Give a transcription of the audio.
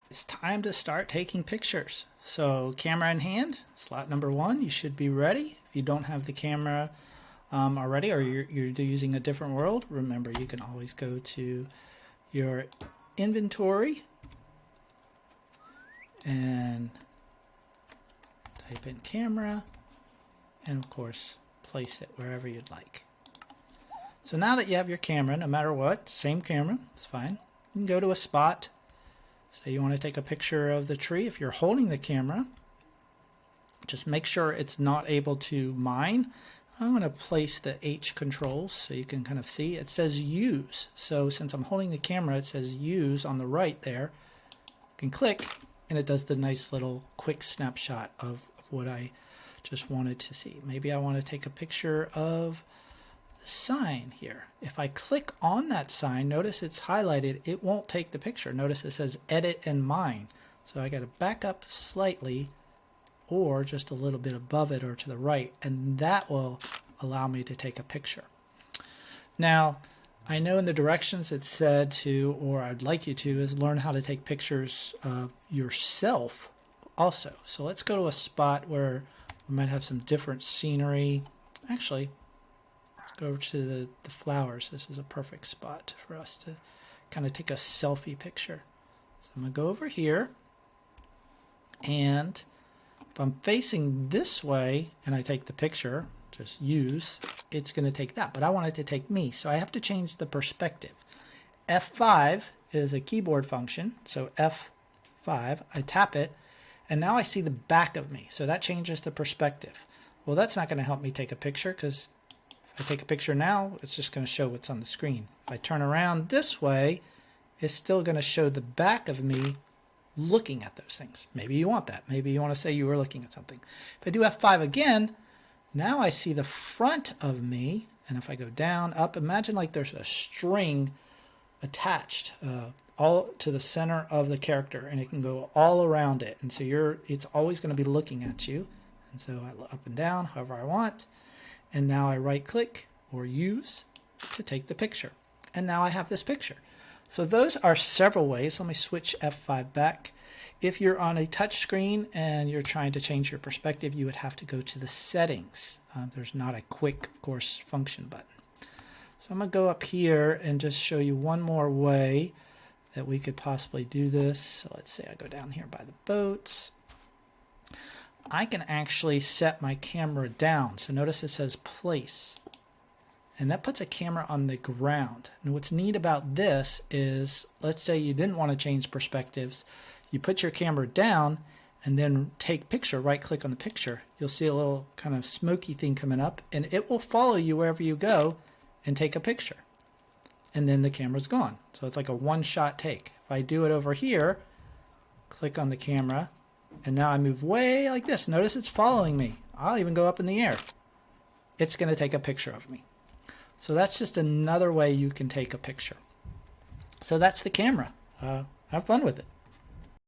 It's time to start taking pictures. So camera in hand, slot number 1, you should be ready. If you don't have the camera already, or you're using a different world, remember you can always go to your inventory and type in camera and of course place it wherever you'd like. So now that you have your camera, no matter what, same camera, it's fine. You can go to a spot. So you want to take a picture of the tree. If you're holding the camera, just make sure it's not able to mine. I'm going to place the H controls so you can kind of see. It says use. So since I'm holding the camera, it says use on the right there. You can click and it does the nice little quick snapshot of what I just wanted to see. Maybe I want to take a picture of the sign here. If I click on that sign, notice it's highlighted. It won't take the picture. Notice it says edit and mine. So I got to back up slightly or just a little bit above it or to the right, and that will allow me to take a picture. Now, I know in the directions it said to, or I'd like you to, is learn how to take pictures of yourself also. So let's go to a spot where we might have some different scenery. Actually, let's go over to the flowers. This is a perfect spot for us to kind of take a selfie picture. So I'm going to go over here, and if I'm facing this way and I take the picture, just use, it's going to take that. But I want it to take me, so I have to change the perspective. F5 is a keyboard function, so F5, I tap it, and now I see the back of me. So that changes the perspective. Well, that's not going to help me take a picture, because if I take a picture now, it's just going to show what's on the screen. If I turn around this way, it's still going to show the back of me looking at those things. Maybe you want that. Maybe you want to say you were looking at something. If I do F5 again, now I see the front of me, and if I go down, up, imagine like there's a string attached all to the center of the character, and it can go all around it, and so it's always going to be looking at you. And so I up and down however I want, and now I right click or use to take the picture, and now I have this picture. So those are several ways. Let me switch F5 back. If you're on a touch screen and you're trying to change your perspective, you would have to go to the settings. There's not a quick, of course, function button. So I'm going to go up here and just show you one more way that we could possibly do this. So let's say I go down here by the boats. I can actually set my camera down. So notice it says place. And that puts a camera on the ground. And what's neat about this is, let's say you didn't want to change perspectives. You put your camera down and then take picture, right click on the picture. You'll see a little kind of smoky thing coming up, and it will follow you wherever you go and take a picture. And then the camera's gone. So it's like a one-shot take. If I do it over here, click on the camera, and now I move way like this. Notice it's following me. I'll even go up in the air. It's going to take a picture of me. So that's just another way you can take a picture. So that's the camera. Have fun with it.